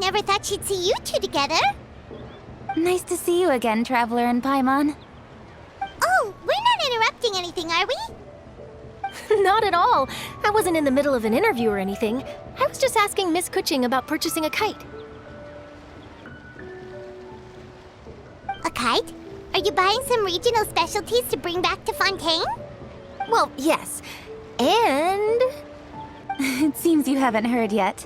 never thought she'd see you two together. Nice to see you again, Traveler and Paimon. Oh, we're not interrupting anything, are we? Not at all. I wasn't in the middle of an interview or anything. I was just asking Miss Kuching about purchasing a kite. A kite? Are you buying some regional specialties to bring back to Fontaine? Well, yes. And... It seems you haven't heard yet.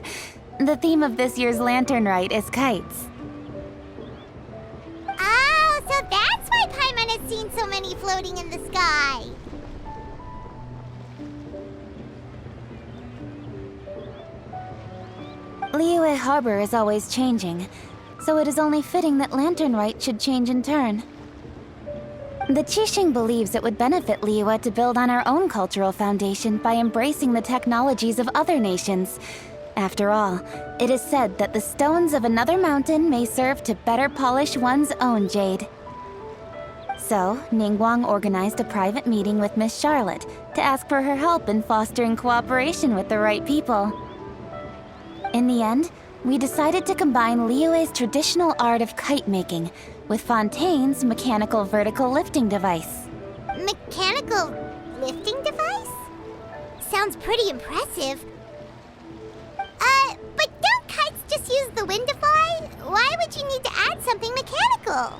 The theme of this year's Lantern Rite is kites. Oh, so that's why Paimon has seen so many floating in the sky. Liyue Harbor is always changing, so it is only fitting that Lantern Rite should change in turn. The Qixing believes it would benefit Liyue to build on our own cultural foundation by embracing the technologies of other nations. After all, it is said that the stones of another mountain may serve to better polish one's own jade. So, Ningguang organized a private meeting with Miss Charlotte to ask for her help in fostering cooperation with the right people. In the end, we decided to combine Liyue's traditional art of kite making with Fontaine's mechanical vertical lifting device. Mechanical lifting device? Sounds pretty impressive. But don't kites just use the wind to fly? Why would you need to add something mechanical?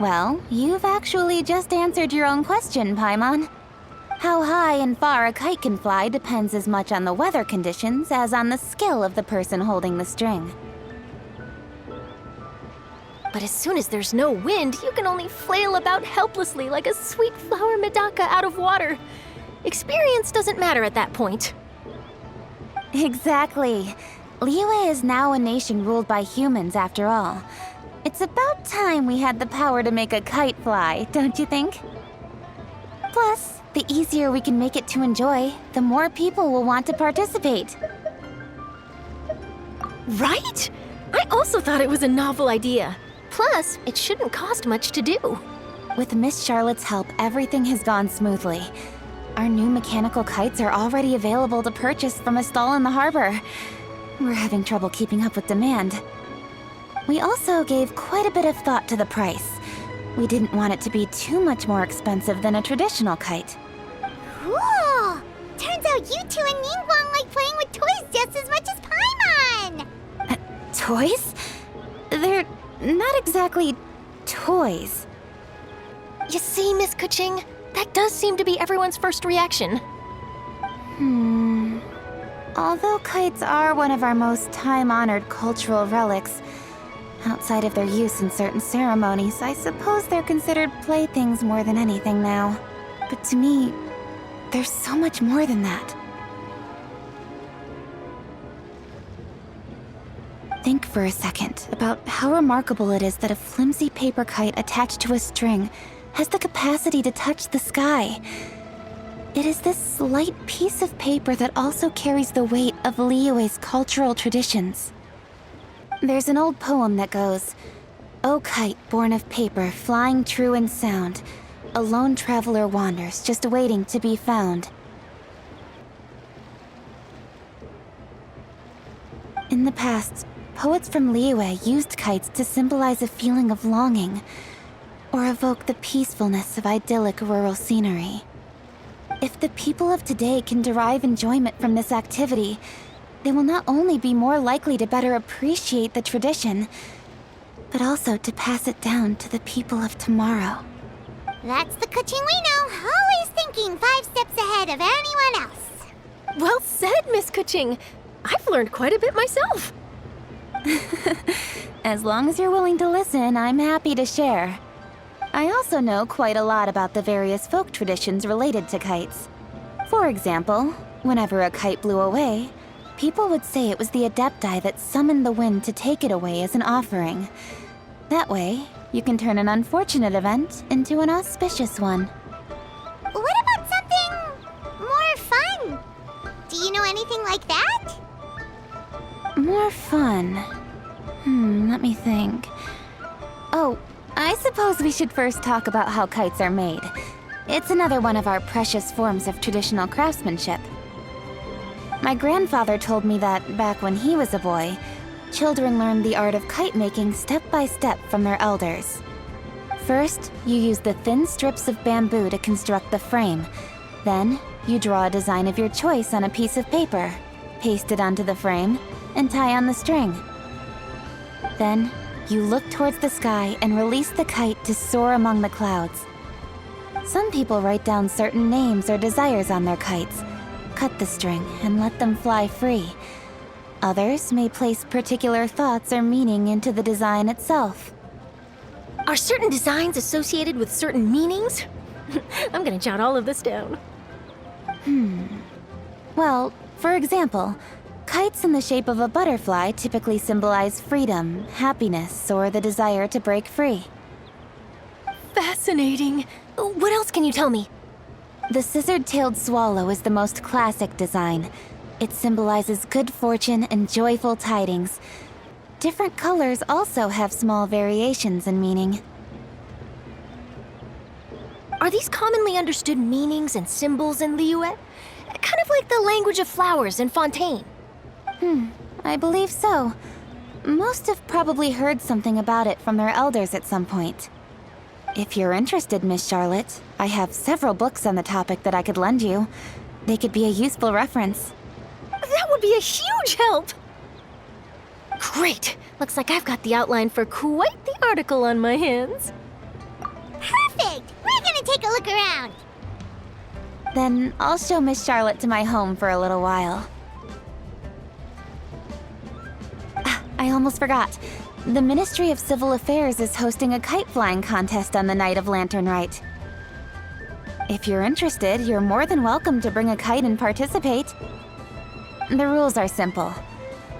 Well, you've actually just answered your own question, Paimon. How high and far a kite can fly depends as much on the weather conditions as on the skill of the person holding the string. But as soon as there's no wind, you can only flail about helplessly like a sweet flower medaka out of water. Experience doesn't matter at that point. Exactly. Liyue is now a nation ruled by humans after all. It's about time we had the power to make a kite fly, don't you think? Plus, the easier we can make it to enjoy, the more people will want to participate. Right? I also thought it was a novel idea. Plus, it shouldn't cost much to do. With Miss Charlotte's help, everything has gone smoothly. Our new mechanical kites are already available to purchase from a stall in the harbor. We're having trouble keeping up with demand. We also gave quite a bit of thought to the price. We didn't want it to be too much more expensive than a traditional kite. Cool! Turns out you two and Ningguang like playing with toys just as much as Paimon! Toys? They're not exactly toys. You see, Miss Kuching, that does seem to be everyone's first reaction. Although kites are one of our most time-honored cultural relics, outside of their use in certain ceremonies, I suppose they're considered playthings more than anything now. But to me, there's so much more than that. Think for a second about how remarkable it is that a flimsy paper kite attached to a string has the capacity to touch the sky. It is this slight piece of paper that also carries the weight of Liyue's cultural traditions. There's an old poem that goes, "O kite born of paper, flying true and sound, a lone traveler wanders, just waiting to be found." In the past, poets from Liyue used kites to symbolize a feeling of longing, or evoke the peacefulness of idyllic rural scenery. If the people of today can derive enjoyment from this activity, they will not only be more likely to better appreciate the tradition, but also to pass it down to the people of tomorrow. That's the Kuching we know, always thinking 5 steps ahead of anyone else. Well said, Miss Kuching. I've learned quite a bit myself. As long as you're willing to listen, I'm happy to share. I also know quite a lot about the various folk traditions related to kites. For example, whenever a kite blew away, people would say it was the Adepti that summoned the wind to take it away as an offering. That way, you can turn an unfortunate event into an auspicious one. What about something more fun? Do you know anything like that? More fun. Let me think. Oh, I suppose we should first talk about how kites are made. It's another one of our precious forms of traditional craftsmanship. My grandfather told me that, back when he was a boy, children learned the art of kite making step by step from their elders. First, you use the thin strips of bamboo to construct the frame. Then, you draw a design of your choice on a piece of paper, paste it onto the frame, and tie on the string. Then, you look towards the sky and release the kite to soar among the clouds. Some people write down certain names or desires on their kites, cut the string, and let them fly free. Others may place particular thoughts or meaning into the design itself. Are certain designs associated with certain meanings? I'm gonna jot all of this down. Well, for example, kites in the shape of a butterfly typically symbolize freedom, happiness, or the desire to break free. Fascinating. What else can you tell me? The scissor-tailed swallow is the most classic design. It symbolizes good fortune and joyful tidings. Different colors also have small variations in meaning. Are these commonly understood meanings and symbols in Liyue? Kind of like the language of flowers in Fontaine. I believe so. Most have probably heard something about it from their elders at some point. If you're interested, Miss Charlotte, I have several books on the topic that I could lend you. They could be a useful reference. That would be a huge help! Great! Looks like I've got the outline for quite the article on my hands. Perfect! We're gonna take a look around. Then I'll show Miss Charlotte to my home for a little while. I almost forgot. The Ministry of Civil Affairs is hosting a kite flying contest on the night of Lantern Rite. If you're interested, you're more than welcome to bring a kite and participate. The rules are simple.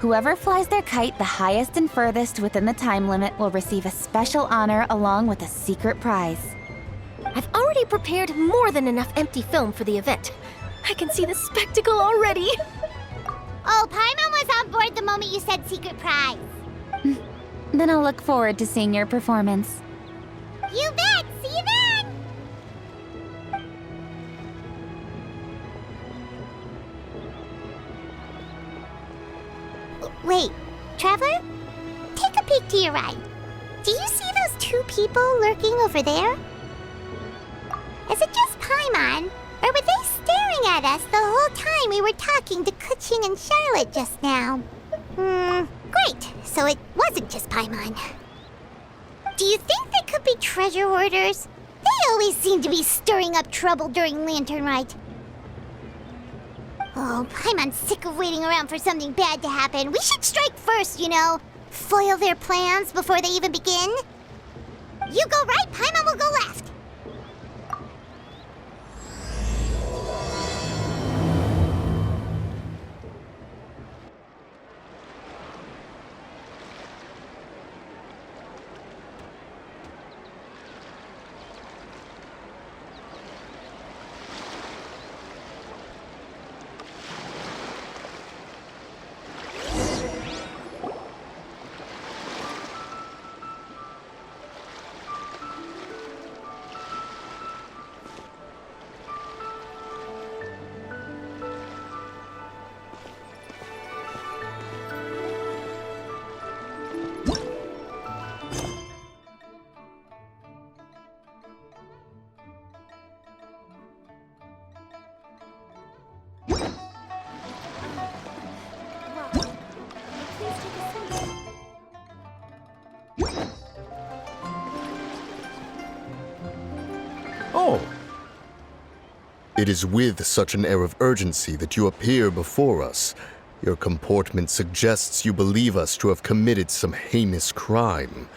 Whoever flies their kite the highest and furthest within the time limit will receive a special honor along with a secret prize. I've already prepared more than enough empty film for the event. I can see the spectacle already. Oh, Paimon was on board the moment you said secret prize. Then I'll look forward to seeing your performance. You bet! See you then! Wait, Traveler? Take a peek to your right. Do you see those two people lurking over there? Is it just Paimon, or were they staring at us the whole time we were talking to Kuching and Charlotte just now? Great. So it wasn't just Paimon. Do you think they could be treasure hoarders? They always seem to be stirring up trouble during Lantern Rite. Oh, Paimon's sick of waiting around for something bad to happen. We should strike first, you know. Foil their plans before they even begin. You go right, Paimon will go left. Oh. It is with such an air of urgency that you appear before us. Your comportment suggests you believe us to have committed some heinous crime.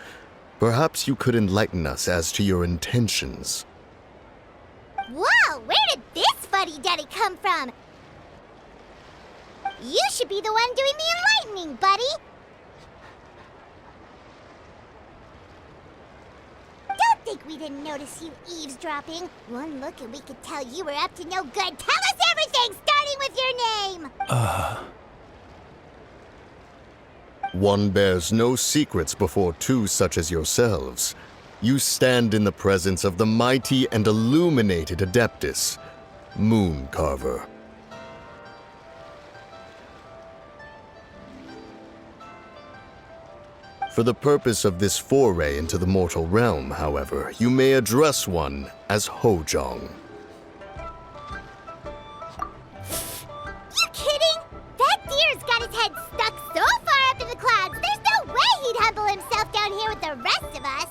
Perhaps you could enlighten us as to your intentions. Whoa, where did this fuddy-duddy come from? You should be the one doing the enlightening, buddy. Don't think we didn't notice you eavesdropping. One look and we could tell you were up to no good. Tell us everything, starting with your name. One bears no secrets before two such as yourselves. You stand in the presence of the mighty and illuminated Adeptus, Moon Carver. For the purpose of this foray into the mortal realm, however, you may address one as Hojong. You kidding? That deer's got his head stuck so far up in the clouds, there's no way he'd humble himself down here with the rest of us.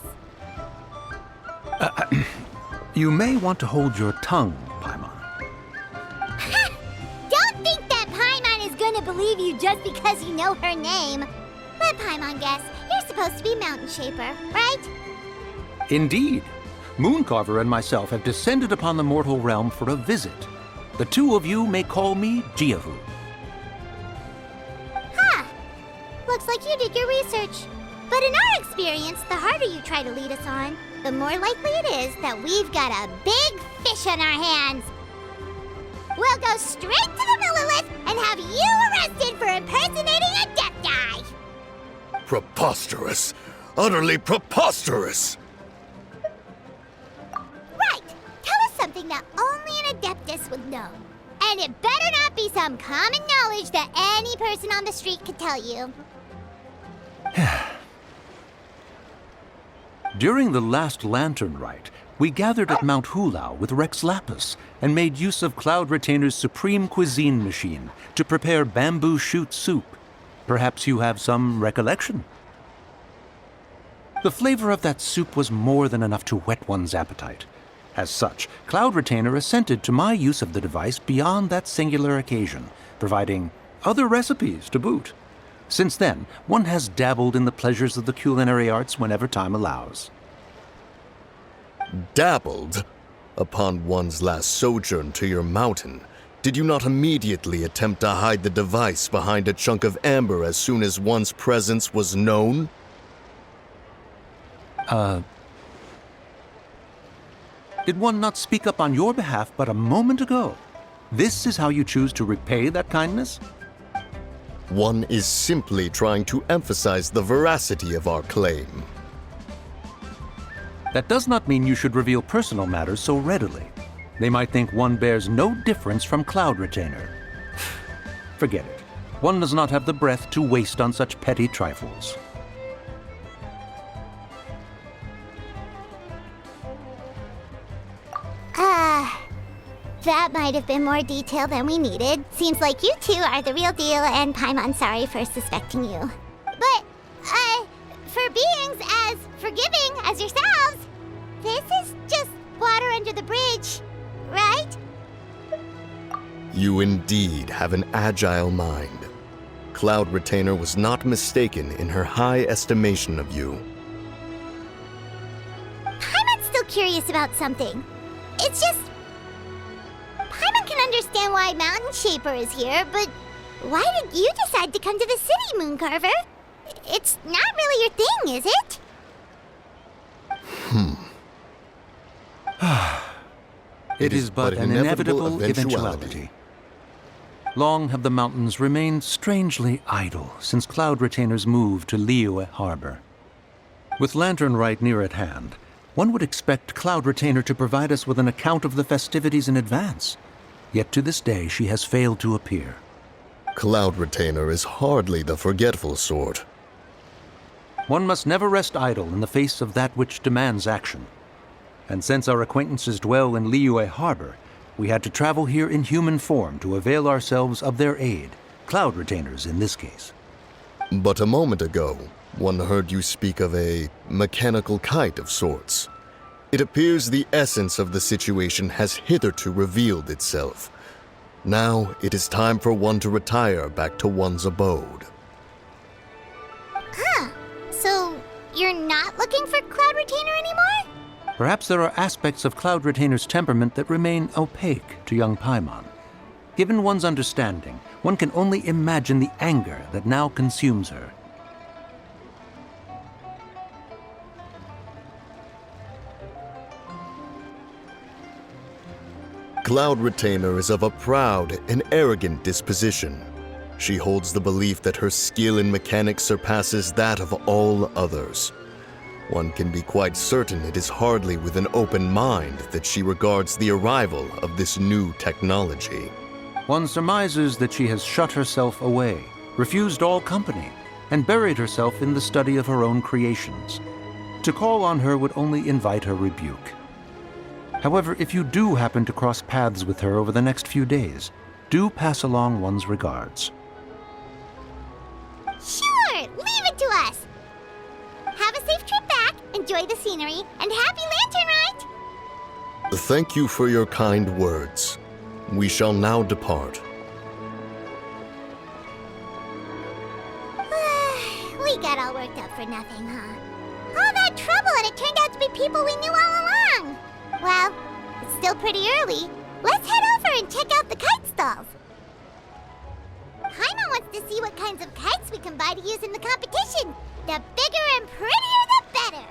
You may want to hold your tongue, Paimon. Ha! Don't think that Paimon is gonna believe you just because you know her name. Let Paimon guess. You're supposed to be Mountain Shaper, right? Indeed. Mooncarver and myself have descended upon the mortal realm for a visit. The two of you may call me Jiahu. Huh. Looks like you did your research. But in our experience, the harder you try to lead us on, the more likely it is that we've got a big fish on our hands. We'll go straight to the Millilith and have you arrested for impersonating a death guy. Preposterous! Utterly preposterous! Right! Tell us something that only an Adeptus would know. And it better not be some common knowledge that any person on the street could tell you. During the last Lantern Rite, we gathered at Mount Hulao with Rex Lapis and made use of Cloud Retainer's supreme cuisine machine to prepare bamboo shoot soup. Perhaps you have some recollection? The flavor of that soup was more than enough to whet one's appetite. As such, Cloud Retainer assented to my use of the device beyond that singular occasion, providing other recipes to boot. Since then, one has dabbled in the pleasures of the culinary arts whenever time allows. Dabbled? Upon one's last sojourn to your mountain, did you not immediately attempt to hide the device behind a chunk of amber as soon as one's presence was known? Did one not speak up on your behalf but a moment ago? This is how you choose to repay that kindness? One is simply trying to emphasize the veracity of our claim. That does not mean you should reveal personal matters so readily. They might think one bears no difference from Cloud Retainer. Forget it. One does not have the breath to waste on such petty trifles. That might have been more detail than we needed. Seems like you two are the real deal, and Paimon's sorry for suspecting you. But, for beings as forgiving as yourselves, this is just water under the bridge, right? You indeed have an agile mind. Cloud Retainer was not mistaken in her high estimation of you. Paimon's still curious about something. It's just... Paimon can understand why Mountain Shaper is here, but why did you decide to come to the city, Mooncarver? It's not really your thing, is it? It is but an inevitable eventuality. Long have the mountains remained strangely idle since Cloud Retainer's move to Liyue Harbor. With Lantern Rite near at hand, one would expect Cloud Retainer to provide us with an account of the festivities in advance. Yet to this day she has failed to appear. Cloud Retainer is hardly the forgetful sort. One must never rest idle in the face of that which demands action. And since our acquaintances dwell in Liyue Harbor, we had to travel here in human form to avail ourselves of their aid, Cloud Retainers in this case. But a moment ago, one heard you speak of a mechanical kite of sorts. It appears the essence of the situation has hitherto revealed itself. Now it is time for one to retire back to one's abode. Huh. So, you're not looking for Cloud Retainer anymore? Perhaps there are aspects of Cloud Retainer's temperament that remain opaque to young Paimon. Given one's understanding, one can only imagine the anger that now consumes her. Cloud Retainer is of a proud and arrogant disposition. She holds the belief that her skill in mechanics surpasses that of all others. One can be quite certain it is hardly with an open mind that she regards the arrival of this new technology. One surmises that she has shut herself away, refused all company, and buried herself in the study of her own creations. To call on her would only invite her rebuke. However, if you do happen to cross paths with her over the next few days, do pass along one's regards. Sure, leave it to us. Have a safe trip back, enjoy the scenery, and happy lantern ride! Thank you for your kind words. We shall now depart. We got all worked up for nothing, huh? All that trouble and it turned out to be people we knew all along! Well, it's still pretty early. Let's head over and check out the kite stalls. Paimon wants to see what kinds of kites we can buy to use in the competition. The bigger and prettier, the better.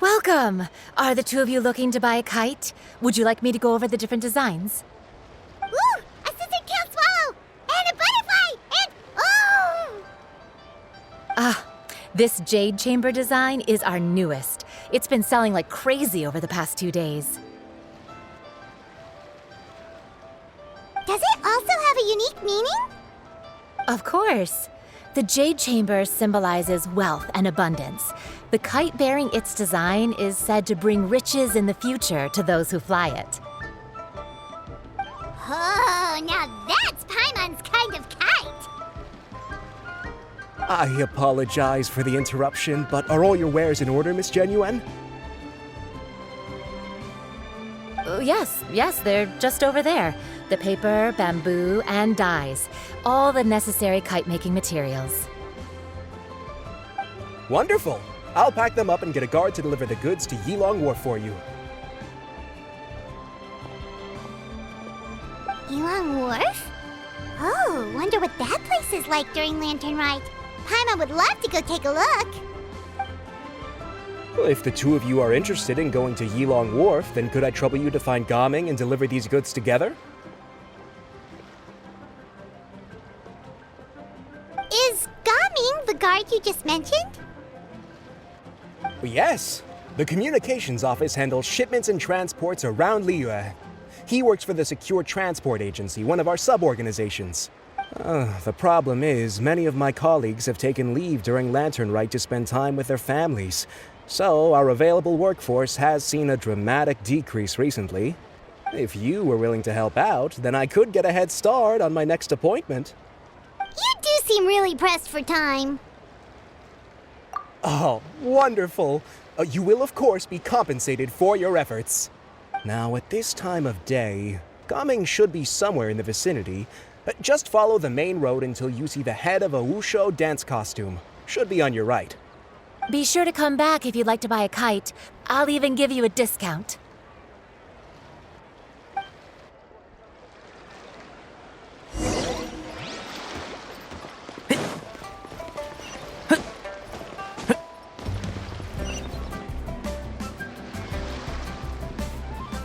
Welcome! Are the two of you looking to buy a kite? Would you like me to go over the different designs? Ooh, a scissor can't swallow! And a butterfly! And oh! This jade chamber design is our newest. It's been selling like crazy over the past 2 days. Does it also have a unique meaning? Of course. The jade chamber symbolizes wealth and abundance. The kite bearing its design is said to bring riches in the future to those who fly it. Oh, now that's Paimon's kind of kite! I apologize for the interruption, but are all your wares in order, Miss Genuine? Yes, they're just over there. The paper, bamboo, and dyes. All the necessary kite-making materials. Wonderful! I'll pack them up and get a guard to deliver the goods to Yilong Wharf for you. Yilong Wharf? Oh, wonder what that place is like during Lantern Rite. Paimon would love to go take a look. Well, if the two of you are interested in going to Yilong Wharf, then could I trouble you to find Gaming and deliver these goods together? Is Gaming the guard you just mentioned? Yes. The communications office handles shipments and transports around Liyue. He works for the Secure Transport Agency, one of our sub-organizations. The problem is, many of my colleagues have taken leave during Lantern Rite to spend time with their families. So, our available workforce has seen a dramatic decrease recently. If you were willing to help out, then I could get a head start on my next appointment. You do seem really pressed for time. Oh, wonderful! You will, of course, be compensated for your efforts. Now, at this time of day, Gaming should be somewhere in the vicinity. Just follow the main road until you see the head of a Wushu dance costume. Should be on your right. Be sure to come back if you'd like to buy a kite. I'll even give you a discount.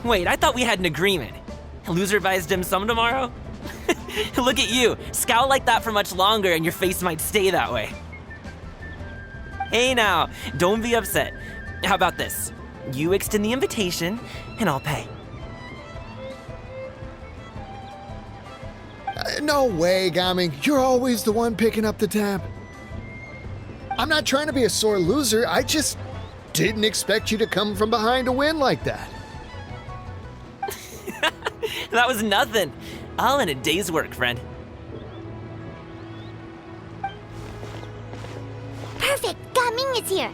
Wait, I thought we had an agreement. Loser buys dim sum tomorrow? Look at you. Scowl like that for much longer and your face might stay that way. Hey now, don't be upset. How about this? You extend the invitation, and I'll pay. No way, Gaming. You're always the one picking up the tab. I'm not trying to be a sore loser. I just didn't expect you to come from behind to win like that. That was nothing. All in a day's work, friend. Perfect, Gaming Gaming is here.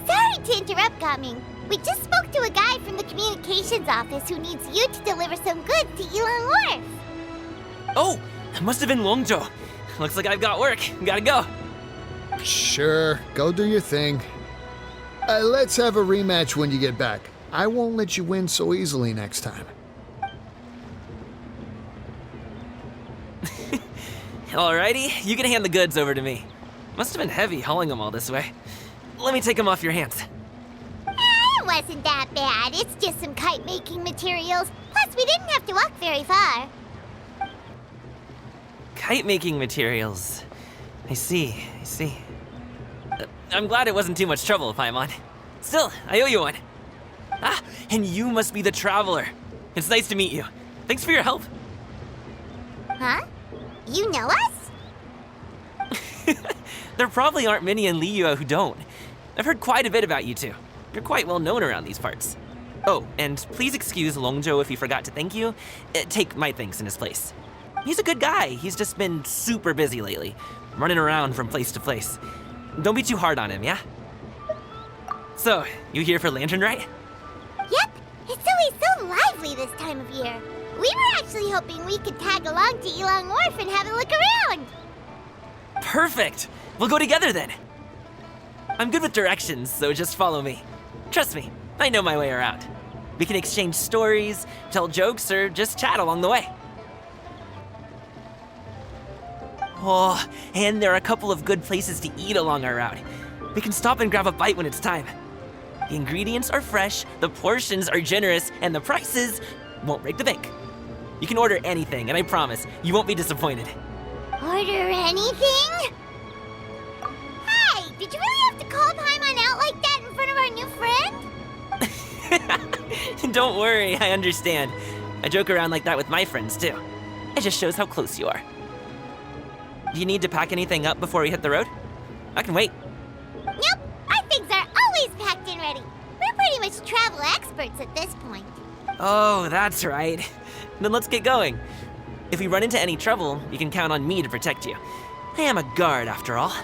Sorry to interrupt, Gaming. We just spoke to a guy from the communications office who needs you to deliver some goods to Elon Wharf. Oh, it must have been Longzhou. Looks like I've got work. Gotta go. Sure, go do your thing. Let's have a rematch when you get back. I won't let you win so easily next time. Alrighty, you can hand the goods over to me. Must have been heavy hauling them all this way. Let me take them off your hands. It wasn't that bad. It's just some kite-making materials. Plus, we didn't have to walk very far. Kite-making materials. I see. I'm glad it wasn't too much trouble, Paimon. Still, I owe you one. Ah, and you must be the traveler. It's nice to meet you. Thanks for your help. Huh? You know us? There probably aren't many in Liyue who don't. I've heard quite a bit about you two. You're quite well known around these parts. Oh, and please excuse Longzhou if he forgot to thank you. Take my thanks in his place. He's a good guy. He's just been super busy lately, running around from place to place. Don't be too hard on him, yeah? So, you here for Lantern Rite? Yep. It's always so lively this time of year. We were actually hoping we could tag along to Elon Wharf and have a look around. Perfect! We'll go together then. I'm good with directions, so just follow me. Trust me, I know my way around. We can exchange stories, tell jokes, or just chat along the way. Oh, and there are a couple of good places to eat along our route. We can stop and grab a bite when it's time. The ingredients are fresh, the portions are generous, and the prices won't break the bank. You can order anything, and I promise you won't be disappointed. Order anything? Hey, did you really have to call Paimon out like that in front of our new friend? Don't worry, I understand. I joke around like that with my friends too. It just shows how close you are. Do you need to pack anything up before we hit the road? I can wait. Nope, our things are always packed and ready. We're pretty much travel experts at this point. Oh, that's right. Then let's get going. If we run into any trouble, you can count on me to protect you. I am a guard, after all.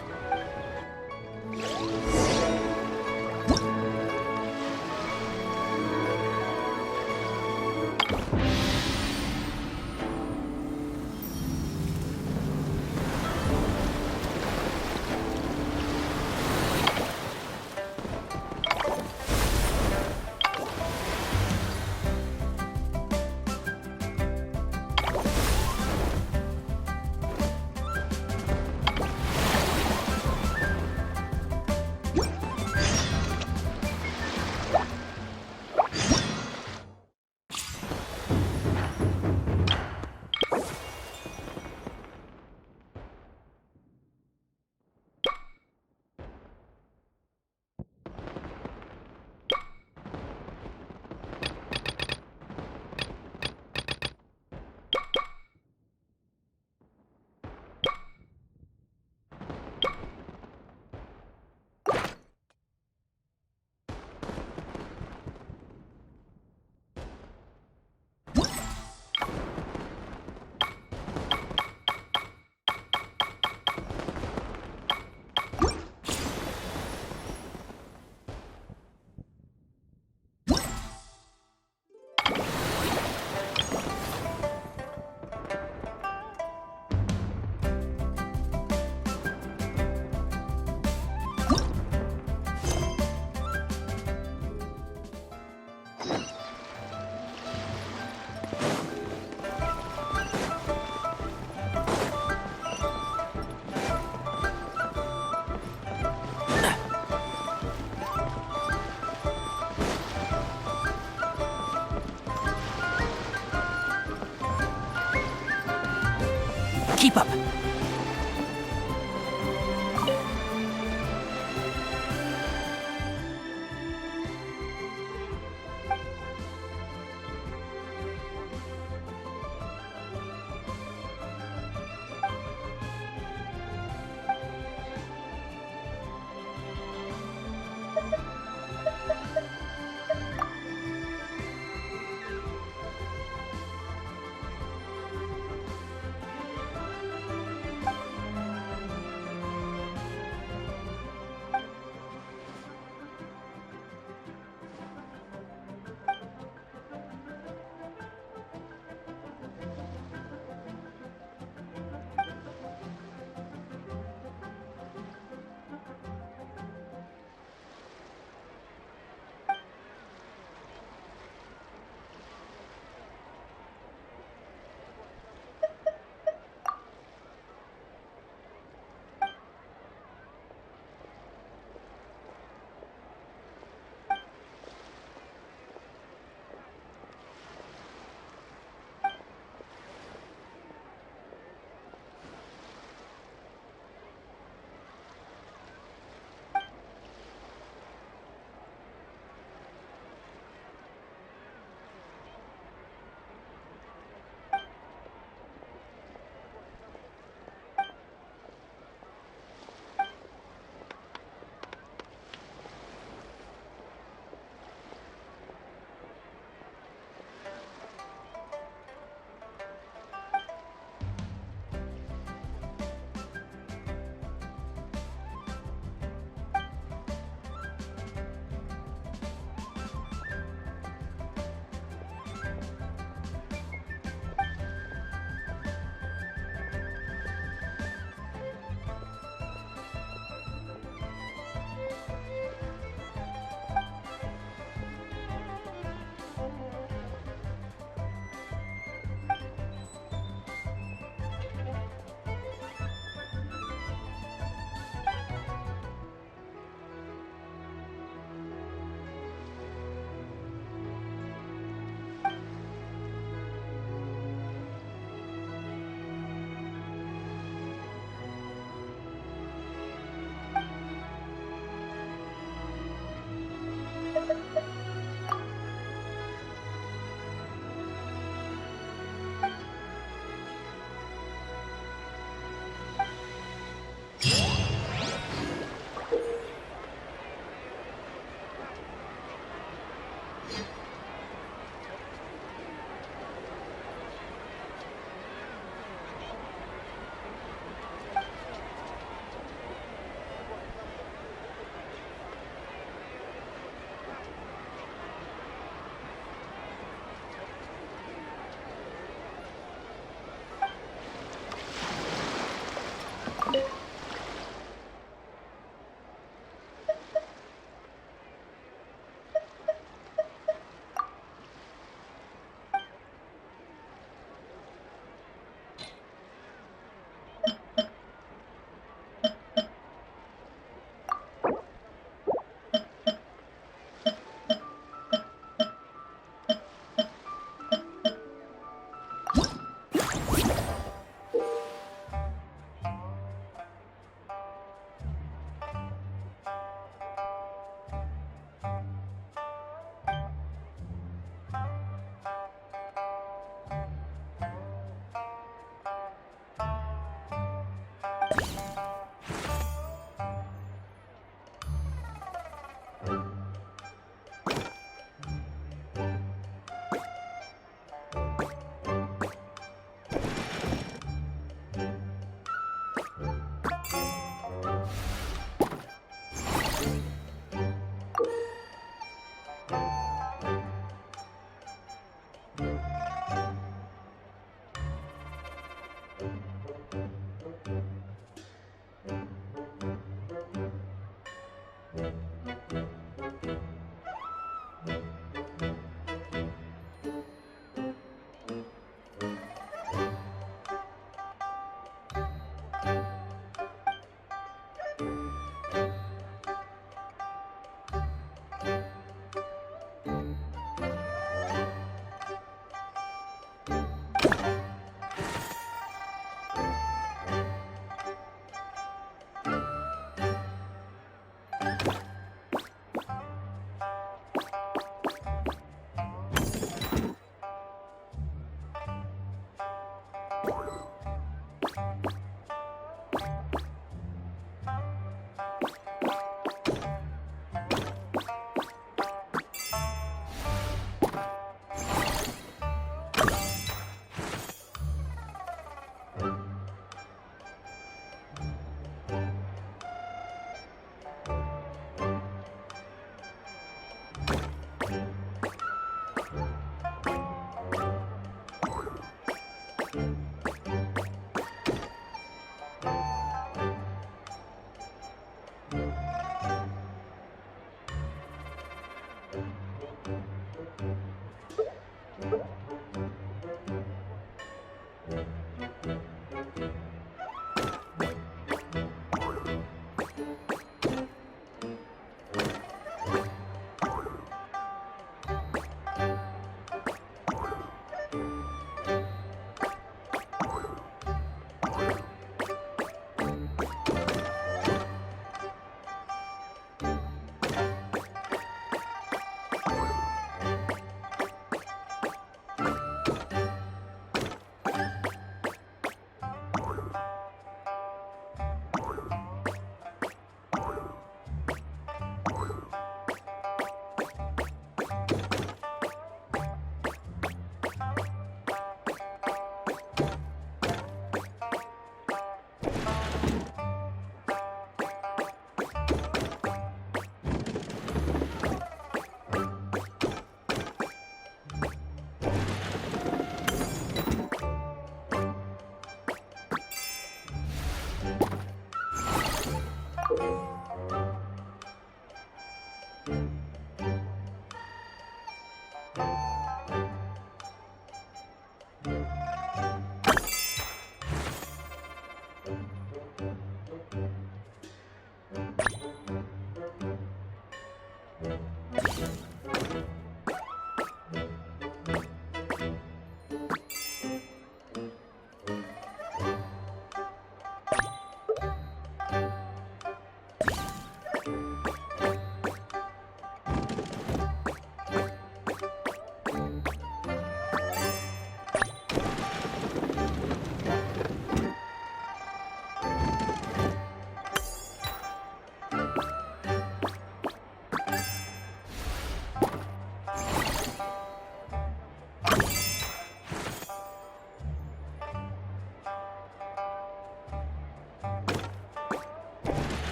Keep up.